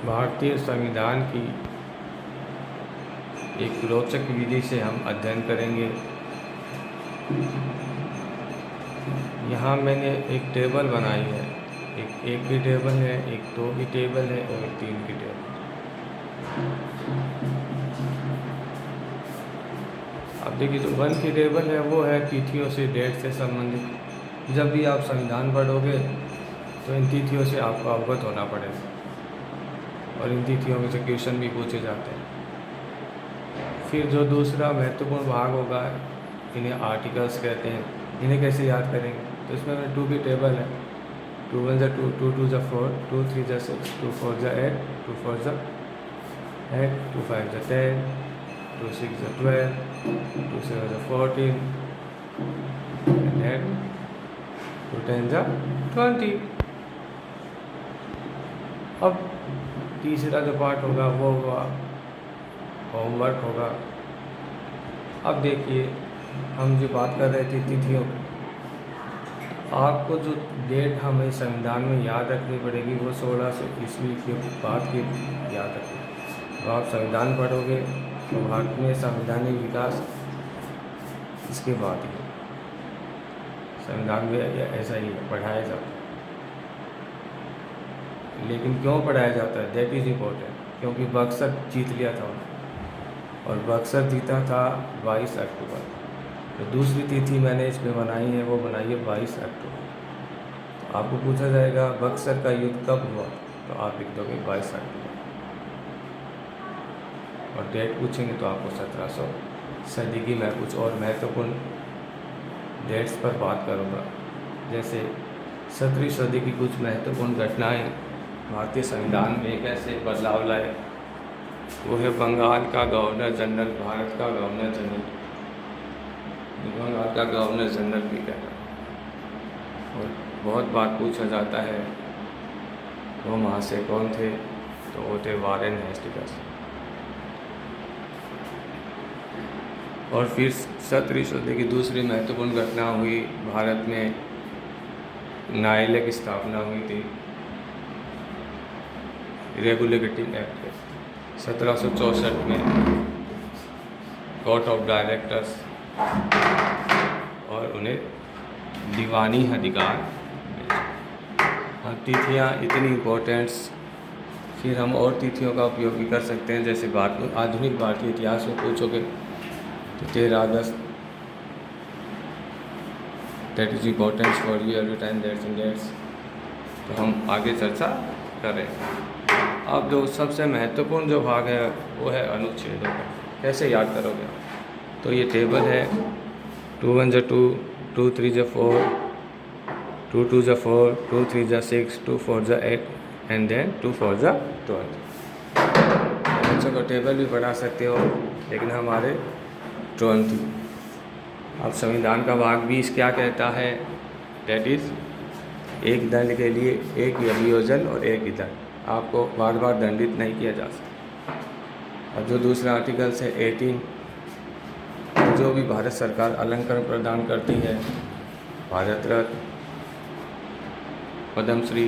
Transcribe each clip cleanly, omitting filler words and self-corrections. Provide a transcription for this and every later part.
भारतीय संविधान की एक रोचक विधि से हम अध्ययन करेंगे। यहाँ मैंने एक टेबल बनाई है, एक की टेबल है, एक 2 की टेबल है और एक 3 की टेबल। अब देखिए, जो 1 की टेबल है वो है तिथियों से, डेट से संबंधित। जब भी आप संविधान पढ़ोगे तो इन तिथियों से आपको अवगत होना पड़ेगा और इन तिथियों में से क्वेश्चन भी पूछे जाते हैं। फिर जो दूसरा महत्वपूर्ण भाग होगा, इन्हें आर्टिकल्स कहते हैं। इन्हें कैसे याद करेंगे? तो इसमें 2 की टेबल है। 2 1 जा 2, 2 2 जा 4, 2 3 जा 6, 2 4 जा 8, 2 4 जा 8, 2 5 जा 10, 2 6 जा 12, 2 7 जा 14 and 2 10 जा 20। अब तीसरा जो पार्ट होगा वो होगा होमवर्क होगा। अब देखिए, हम जो बात कर रहे थे तिथियों की, आपको जो डेट हमें संविधान में याद रखनी पड़ेगी वो 1600 ईस्वी के बाद की याद रखनी। तो आप संविधान पढ़ोगे तो भारत में संवैधानिक विकास इसके बाद ही, संविधान में ऐसा ही पढ़ाया जाता है। लेकिन क्यों पढ़ाया जाता है, दैट इज़ इम्पोर्टेंट, क्योंकि बक्सर जीत लिया था उन्होंने और बक्सर जीता था 22 अक्टूबर। तो दूसरी तिथि मैंने इसमें बनाई है, वो बनाई है 22 अक्टूबर। तो आपको पूछा जाएगा बक्सर का युद्ध कब हुआ, तो आप लिख दोगे 22 अक्टूबर। और डेट पूछेंगे तो आपको 1700 सदी की मैं कुछ और महत्वपूर्ण डेट्स पर बात करूँगा। जैसे 17वीं सदी की कुछ महत्वपूर्ण घटनाएं भारतीय संविधान में कैसे बदलाव लाए, वो है बंगाल का गवर्नर जनरल, भारत का गवर्नर जनरल, बंगाल का गवर्नर जनरल भी कहना। और बहुत बार पूछा जाता है वो महाशय कौन थे, तो वो थे वारेन हेस्टिंग्स। और फिर 17वीं सदी की दूसरी महत्वपूर्ण घटना हुई, भारत में न्यायालय की स्थापना हुई थी, रेगुलेटिंग एक्ट 1764 में, कोर्ट ऑफ डायरेक्टर्स, और उन्हें दीवानी अधिकार मिले। तिथियाँ इतनी इम्पोर्टेंट्स, फिर हम और तिथियों का उपयोग भी कर सकते हैं। जैसे आधुनिक भारतीय इतिहास में पूछोगे तो 13 अगस्त, that is importants for you every time, that's in dates. तो हम आगे चर्चा करें। अब जो सबसे महत्वपूर्ण जो भाग है वो है अनुच्छेदों का। कैसे याद करोगे? तो ये टेबल है, 2 1 जा 2, 2 3 जा 4, 2 2 जा 4, 2 3 जा 6, 2 4 जा 8 एंड देन 2 4 जा 12। बच्चों को टेबल भी पढ़ा सकते हो, लेकिन हमारे 20। अब संविधान का भाग 20 क्या कहता है? दैट इज़ एक दंड के लिए एक अभियोजन और एक ही दंड, आपको बार बार दंडित नहीं किया जा सकता। और जो दूसरा आर्टिकल्स है 18, जो भी भारत सरकार अलंकरण प्रदान करती है, भारत रत्न, पद्मश्री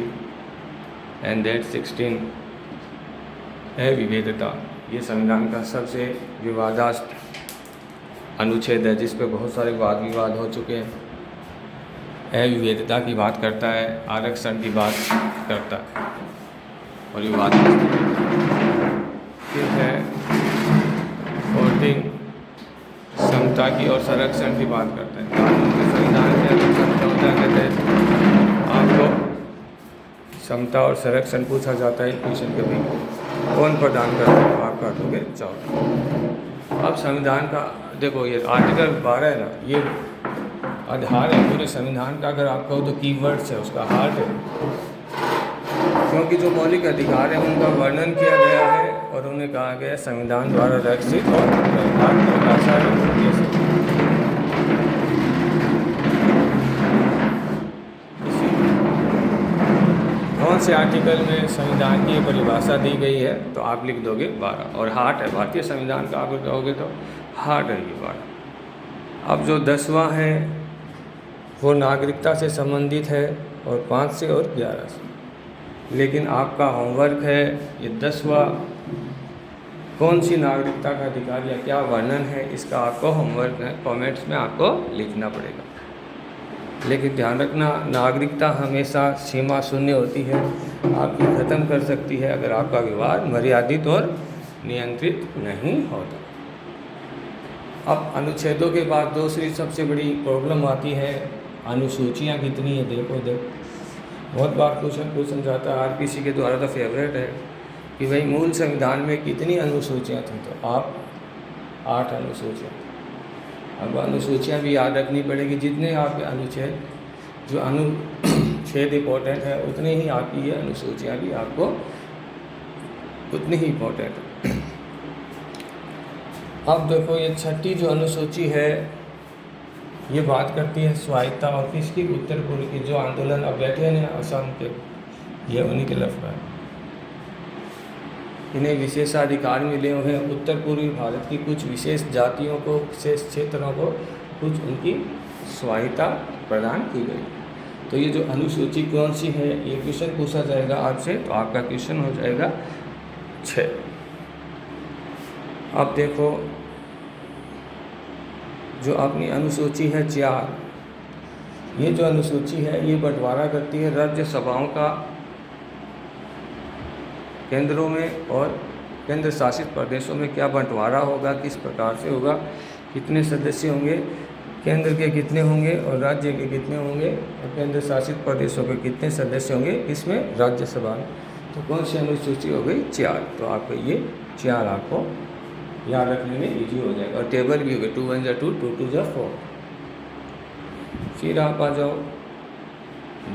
एंड दैट 16 है विविधता। ये संविधान का सबसे विवादास्पद अनुच्छेद है, जिस पे बहुत सारे वाद विवाद हो चुके हैं। विविधता की बात करता है, आरक्षण की बात करता है और विवाद। फिर है 14 समता की और संरक्षण की बात करता है। कानून के संविधान के अनुच्छेद 14 के तहत आपको समता और संरक्षण पूछा जाता है क्वेश्चन के भी, कौन प्रदान करता है? आप कर दोगे 14। अब संविधान का देखो, ये आर्टिकल 12 है ना, ये आधार है पूरे संविधान का। अगर आप कहो तो कीवर्ड्स है, उसका हार्ट है, क्योंकि जो मौलिक अधिकार है उनका वर्णन किया गया है और उन्हें कहा गया है संविधान द्वारा रक्षित और कौन से आर्टिकल में संविधान की परिभाषा दी गई है, तो आप लिख दोगे 12। और हार्ट है भारतीय संविधान का, आप कहोगे तो हार्ट है ये 12। अब जो 10वां है वो नागरिकता से संबंधित है, और 5 से और 11 से। लेकिन आपका होमवर्क है ये 10वां, कौन सी नागरिकता का अधिकार या क्या वर्णन है, इसका आपको होमवर्क है, कमेंट्स में आपको लिखना पड़ेगा। लेकिन ध्यान रखना, नागरिकता हमेशा सीमा शून्य होती है, आपकी ख़त्म कर सकती है अगर आपका व्यवहार मर्यादित और नियंत्रित नहीं होता। अब अनुच्छेदों के बाद दूसरी सबसे बड़ी प्रॉब्लम आती है, अनुसूचियाँ कितनी है। देखो बहुत बार क्वेश्चन जाता है, आरपीसी के द्वारा तो फेवरेट है कि भाई मूल संविधान में कितनी अनुसूचियाँ थी, तो आप 8 अनुसूचियाँ। अब अनुसूचियाँ भी याद रखनी पड़ेगी, जितने आपके अनुच्छेद जो अनुच्छेद इम्पोर्टेंट है उतने ही आपकी ये अनुसूचियाँ भी आपको उतनी ही इम्पोर्टेंट है। अब देखो ये 6ठी जो अनुसूची है ये बात करती है स्वायत्ता और किसकी, उत्तर पूर्व की। जो आंदोलन अब बैठे हैं असम के, ये उन्हीं के लफड़ा है। इन्हें विशेषाधिकार मिले हुए हैं, उत्तर पूर्वी भारत की कुछ विशेष जातियों को, विशेष क्षेत्रों को कुछ उनकी स्वायत्ता प्रदान की गई। तो ये जो अनुसूची कौन सी है, ये क्वेश्चन पूछा जाएगा आपसे, तो आपका क्वेश्चन हो जाएगा 6। अब देखो जो अपनी अनुसूची है 4, ये जो अनुसूची है ये बंटवारा करती है राज्य सभाओं का केंद्रों में और केंद्र शासित प्रदेशों में क्या बंटवारा होगा, किस प्रकार से होगा, कितने सदस्य होंगे, केंद्र के कितने होंगे और राज्य के कितने होंगे, और केंद्र शासित प्रदेशों के कितने सदस्य होंगे इसमें राज्यसभा में। तो कौन सी अनुसूची हो गई, 4। तो आपको ये 4 आपको याद रखने में इजी हो जाएगा। और टेबल भी होगा 2 1 जा 2 2 2 जा 4। फिर आप आ जाओ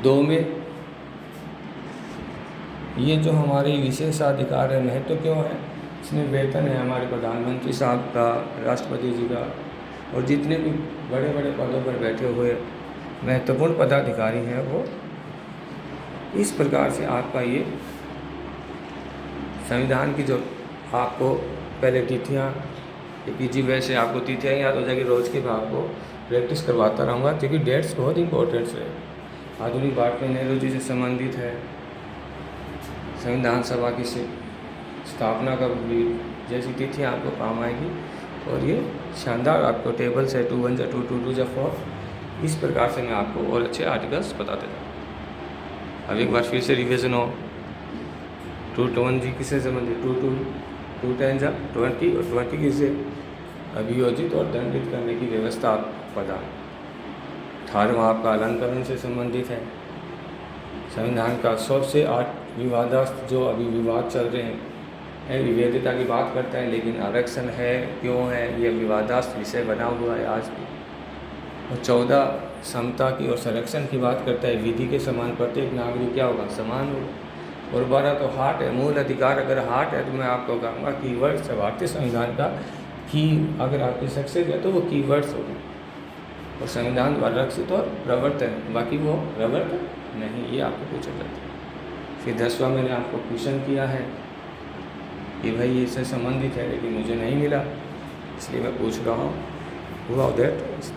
2 में, ये जो हमारे विशेषाधिकार है, महत्व क्यों है, इसमें वेतन है हमारे प्रधानमंत्री साहब का, राष्ट्रपति जी का, और जितने भी बड़े बड़े पदों पर बैठे हुए महत्वपूर्ण पदाधिकारी हैं वो। इस प्रकार से आपका ये संविधान की जो आपको पहले तिथियाँ, पीजी वैसे आपको तिथियाँ याद हो जाएगी, रोज़ के मैं आपको प्रैक्टिस करवाता रहूँगा क्योंकि डेट्स बहुत इंपॉर्टेंट है। आधुनिक भारत में नेहरू जी से संबंधित है, संविधान सभा की स्थापना कब हुई जैसी तिथि आपको काम आएगी। और ये शानदार आपको टेबल से 2 1 जा 2 2 2 जा 4, इस प्रकार से मैं आपको और अच्छे आर्टिकल्स बताते जाऊँ। अब एक बार फिर से रिवीजन हो, 2 1 जी किससे संबंधित, 2 2 2 10 जा 20 और 20 किससे अभियोजित और दंडित करने की व्यवस्था प्रदान। 18वां आपका अलंकरण से संबंधित है। संविधान का सबसे 8 विवादास्पद जो अभी विवाद चल रहे हैं, विविधता की बात करता है, लेकिन आरक्षण है क्यों है, ये विवादास्पद विषय बना हुआ है आज भी। और 14 समता की और संरक्षण की बात करता है, विधि के समान प्रत्येक नागरिक क्या होगा, समान होगा। और 12 तो हार्ट है, मूल अधिकार अगर हार्ट है तो मैं आपको कहूँगा कीवर्ड्स है भारतीय संविधान का, की अगर आपकी सक्सेस है तो वो कीवर्ड्स होगा। और संविधान द्वारा रक्षित और प्रवर्तन, बाकी वो प्रवर्तन नहीं, ये आपको पूछा जाता है। फिर 10वां मैंने आपको क्वेश्चन किया है कि भाई ये इससे संबंधित है लेकिन मुझे नहीं मिला, इसलिए मैं पूछ रहा हूँ हुआ दैट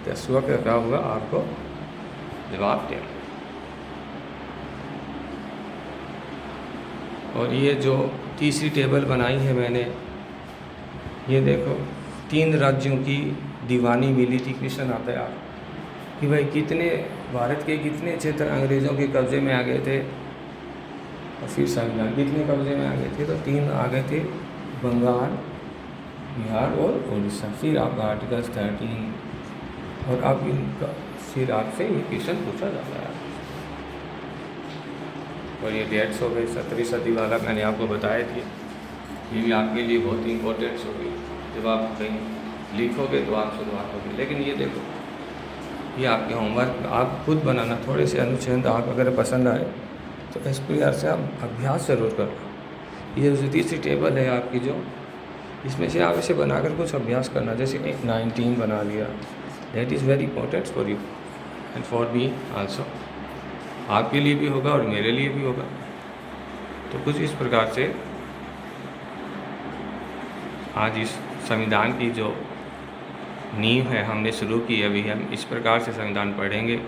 10वां का क्या होगा, आपको जवाब देना। और ये जो तीसरी टेबल बनाई है मैंने, ये देखो 3 राज्यों की दीवानी मिली थी। क्वेश्चन आता है आप कि भाई कितने भारत के कितने क्षेत्र अंग्रेज़ों के कब्ज़े में आ गए थे, और फिर संविधान कितने कब्ज़े में आ गए थे, तो 3 आ गए थे, बंगाल, बिहार और उड़ीसा। फिर आपका आर्टिकल 13 और आप इनका फिर आपसे ये क्वेश्चन पूछा जाता है। और ये डेट्स हो गई, 17वीं सदी वाला मैंने आपको बताए थे, ये भी आपके लिए बहुत इंपॉर्टेंट्स होगी। जब आप कहीं लिखोगे तो आप शुरुआत होगी। लेकिन ये देखो, ये आपके होमवर्क आप खुद बनाना, थोड़े से अनुच्छेद आप अगर पसंद आए तो SPR से आप अभ्यास ज़रूर करना। ये जो तीसरी टेबल है आपकी, जो इसमें से आप इसे बनाकर कुछ अभ्यास करना, जैसे 19 बना लिया, that is very important for you and for me also. आपके लिए भी होगा और मेरे लिए भी होगा। तो कुछ इस प्रकार से आज इस संविधान की जो नींव है हमने शुरू की, अभी हम इस प्रकार से संविधान पढ़ेंगे।